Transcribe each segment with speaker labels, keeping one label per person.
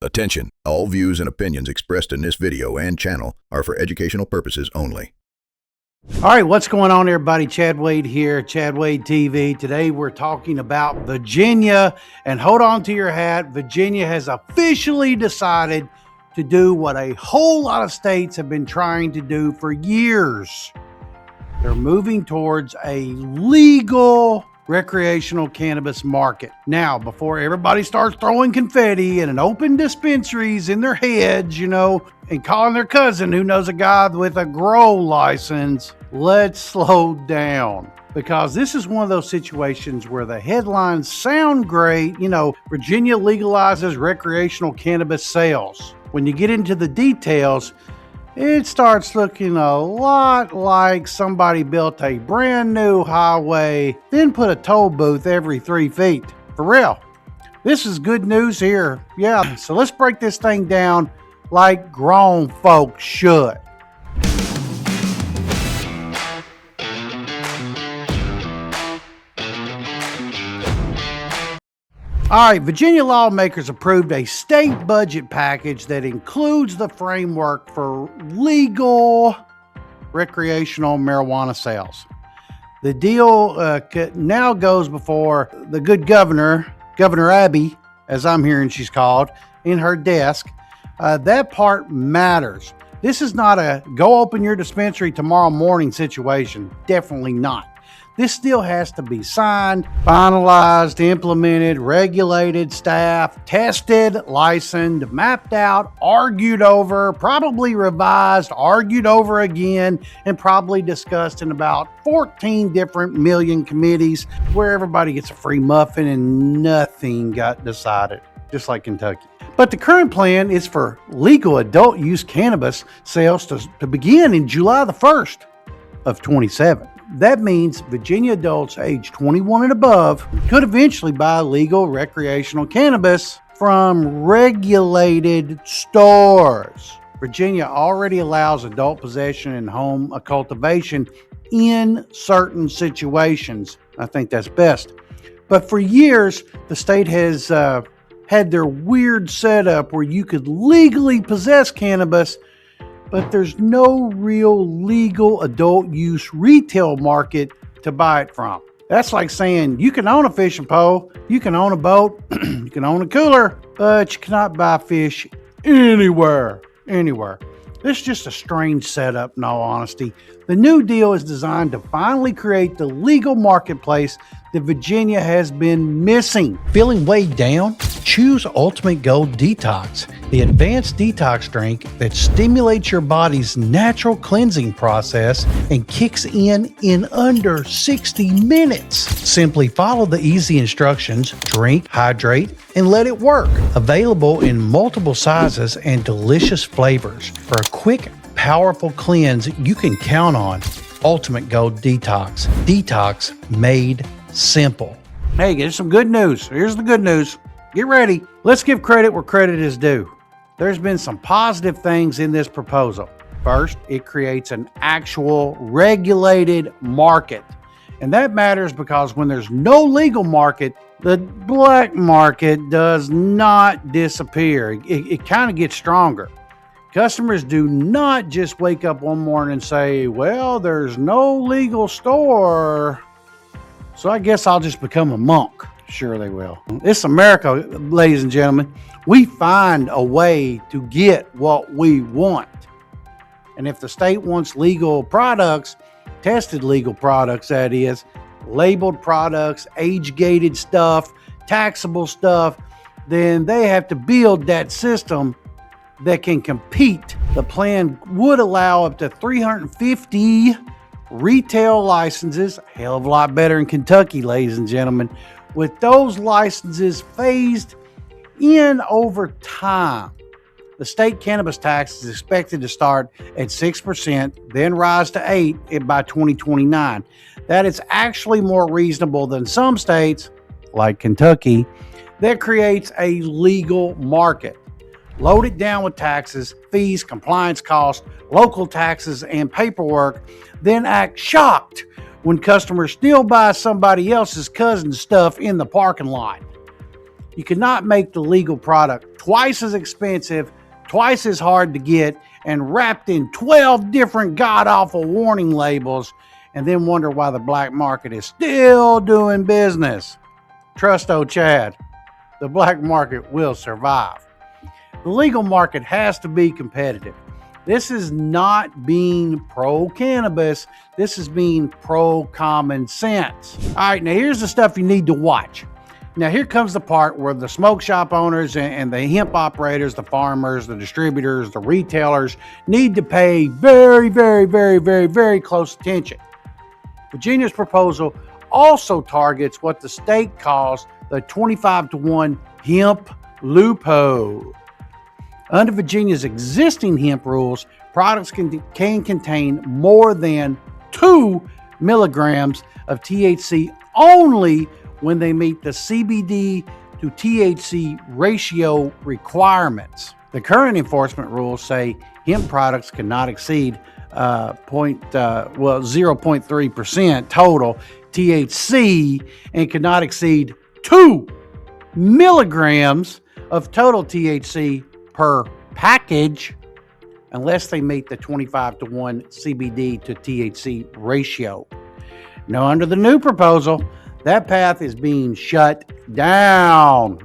Speaker 1: Attention, all views and opinions expressed in this video and channel are for educational purposes only.
Speaker 2: All right, what's going on, everybody? Chad Wade here, Chad Wade TV. Today we're talking about Virginia, and hold on to your hat. Virginia has officially decided to do what a whole lot of states have been trying to do for years. They're moving towards a legal recreational cannabis market. Now, before everybody starts throwing confetti and open dispensaries in their heads, and calling their cousin who knows a guy with a grow license, let's slow down. Because this is one of those situations where the headlines sound great. Virginia legalizes recreational cannabis sales. When you get into the details, it starts looking a lot like somebody built a brand new highway, then put a toll booth every 3 feet. For real. This is good news here. Yeah, so let's break this thing down like grown folks should. All right, Virginia lawmakers approved a state budget package that includes the framework for legal recreational marijuana sales. The deal now goes before the good Governor Abby, as I'm hearing she's called, in her desk. That part matters. This is not a go open your dispensary tomorrow morning situation. Definitely not. This still has to be signed, finalized, implemented, regulated, staffed, tested, licensed, mapped out, argued over, probably revised, argued over again, and probably discussed in about 14 different million committees where everybody gets a free muffin and nothing got decided, just like Kentucky. But the current plan is for legal adult use cannabis sales to begin in July the 1st of 27. That means Virginia adults age 21 and above could eventually buy legal recreational cannabis from regulated stores. Virginia already allows adult possession and home cultivation in certain situations. I think that's best. But for years, the state has had their weird setup where you could legally possess cannabis, but there's no real legal adult use retail market to buy it from. That's like saying you can own a fishing pole, you can own a boat, you can own a cooler, but you cannot buy fish anywhere. This is just a strange setup, in all honesty. The new deal is designed to finally create the legal marketplace that Virginia has been missing. Feeling weighed down? Choose Ultimate Gold Detox, the advanced detox drink that stimulates your body's natural cleansing process and kicks in under 60 minutes. Simply follow the easy instructions, drink, hydrate, and let it work. Available in multiple sizes and delicious flavors. For a quick, powerful cleanse you can count on, Ultimate Gold Detox. Detox made simple. Hey, there's some good news. Here's the good news. Get ready. Let's give credit where credit is due. There's been some positive things in this proposal. First, it creates an actual regulated market. And that matters because when there's no legal market, the black market does not disappear. It kind of gets stronger. Customers do not just wake up one morning and say, well, there's no legal store, so I guess I'll just become a monk. Sure they will. It's America, ladies and gentlemen. We find a way to get what we want. And if the state wants legal products, tested legal products, that is, labeled products, age-gated stuff, taxable stuff, then they have to build that system that can compete. The plan would allow up to 350 retail licenses, a hell of a lot better in Kentucky, ladies and gentlemen, with those licenses phased in over time. The state cannabis tax is expected to start at 6%, then rise to 8% by 2029. That is actually more reasonable than some states, like Kentucky, that creates a legal market. Load it down with taxes, fees, compliance costs, local taxes, and paperwork, then act shocked when customers still buy somebody else's cousin's stuff in the parking lot. You cannot make the legal product twice as expensive, twice as hard to get, and wrapped in 12 different god-awful warning labels, and then wonder why the black market is still doing business. Trust old Chad, the black market will survive. The legal market has to be competitive. This is not being pro-cannabis. This is being pro-common sense. All right, now here's the stuff you need to watch. Now here comes the part where the smoke shop owners and the hemp operators, the farmers, the distributors, the retailers need to pay very, very, very, very, very close attention. Virginia's proposal also targets what the state calls the 25-to-1 hemp loophole. Under Virginia's existing hemp rules, products can contain more than 2 milligrams of THC only when they meet the CBD to THC ratio requirements. The current enforcement rules say hemp products cannot exceed 0.3% total THC and cannot exceed 2 milligrams of total THC per package unless they meet the 25-to-1 CBD to THC ratio. Now, under the new proposal, that path is being shut down.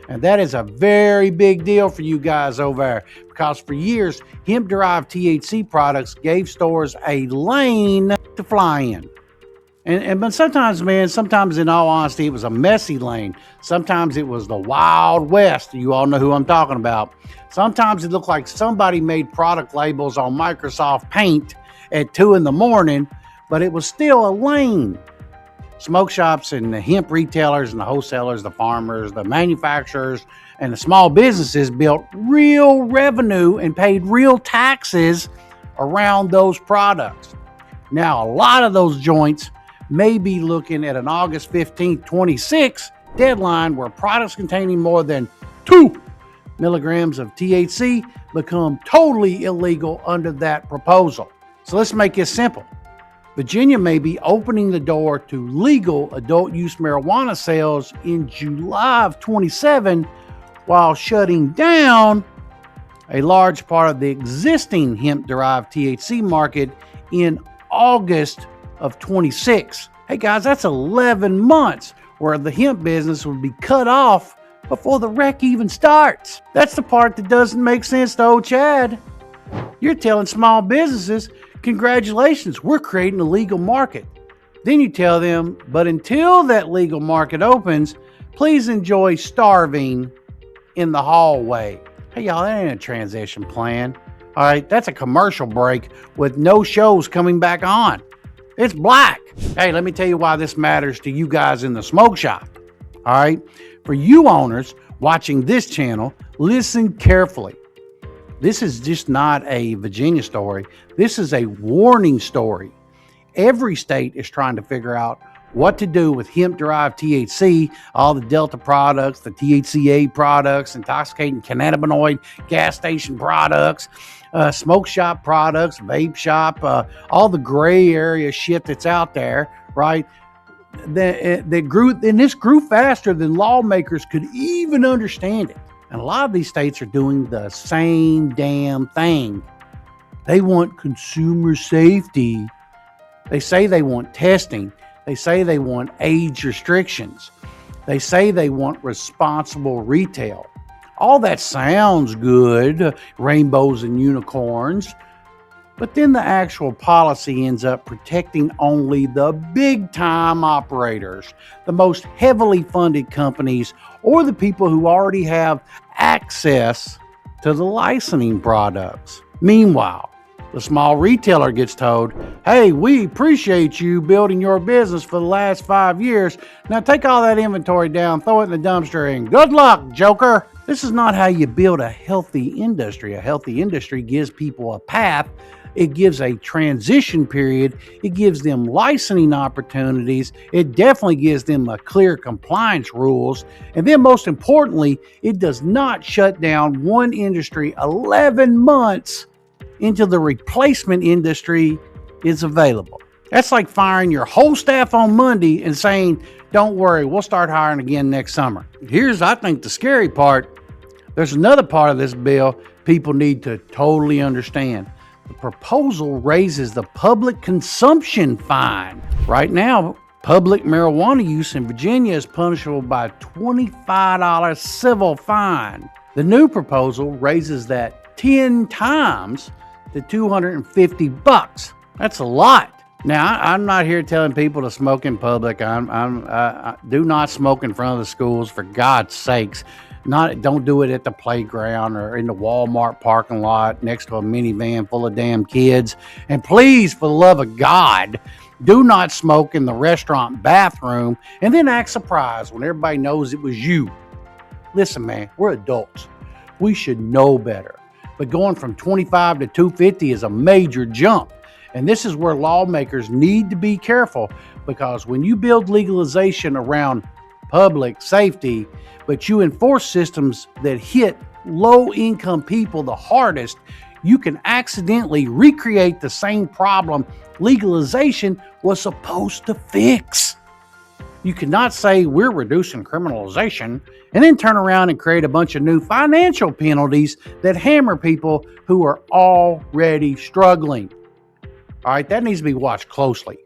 Speaker 2: And that is a very big deal for you guys over there, because for years, hemp-derived THC products gave stores a lane to fly in. But sometimes in all honesty, it was a messy lane. Sometimes it was the Wild West. You all know who I'm talking about. Sometimes it looked like somebody made product labels on Microsoft Paint at 2 a.m, but it was still a lane. Smoke shops and the hemp retailers and the wholesalers, the farmers, the manufacturers, and the small businesses built real revenue and paid real taxes around those products. Now, a lot of those joints may be looking at an August 15th, 26 deadline where products containing more than 2 milligrams of THC become totally illegal under that proposal. So let's make it simple. Virginia may be opening the door to legal adult use marijuana sales in July of 27 while shutting down a large part of the existing hemp-derived THC market in August of 26. Hey guys, that's 11 months where the hemp business would be cut off before the wreck even starts. That's the part that doesn't make sense to old Chad. You're telling small businesses, congratulations, we're creating a legal market. Then you tell them, but until that legal market opens, please enjoy starving in the hallway. Hey y'all, that ain't a transition plan. All right, that's a commercial break with no shows coming back on. It's black. Hey, let me tell you why this matters to you guys in the smoke shop. All right, for you owners watching this channel, listen carefully. This is just not a Virginia story. This is a warning story. Every state is trying to figure out what to do with hemp-derived THC, all the Delta products, the THCA products, intoxicating cannabinoid gas station products, smoke shop products, vape shop, all the gray area shit that's out there, right? That grew, and this grew faster than lawmakers could even understand it. And a lot of these states are doing the same damn thing. They want consumer safety. They say they want testing. They say they want age restrictions. They say they want responsible retail. All that sounds good, rainbows and unicorns, but then the actual policy ends up protecting only the big-time operators, the most heavily funded companies, or the people who already have access to the licensing products. Meanwhile, the small retailer gets told, hey, we appreciate you building your business for the last 5 years. Now take all that inventory down, throw it in the dumpster, and good luck, Joker. This is not how you build a healthy industry. A healthy industry gives people a path. It gives a transition period. It gives them licensing opportunities. It definitely gives them a clear compliance rules. And then most importantly, it does not shut down one industry 11 months into the replacement industry is available. That's like firing your whole staff on Monday and saying, don't worry, we'll start hiring again next summer. Here's, I think, the scary part. There's another part of this bill people need to totally understand. The proposal raises the public consumption fine. Right now, public marijuana use in Virginia is punishable by a $25 civil fine. The new proposal raises that 10 times to $250. That's a lot. Now, I'm not here telling people to smoke in public. I do not smoke in front of the schools, for God's sakes. Don't do it at the playground or in the Walmart parking lot next to a minivan full of damn kids. And please, for the love of God, do not smoke in the restaurant bathroom and then act surprised when everybody knows it was you. Listen, man, we're adults. We should know better. But going from 25 to 250 is a major jump. And this is where lawmakers need to be careful, because when you build legalization around public safety, but you enforce systems that hit low-income people the hardest, you can accidentally recreate the same problem legalization was supposed to fix. You cannot say we're reducing criminalization and then turn around and create a bunch of new financial penalties that hammer people who are already struggling. All right, that needs to be watched closely.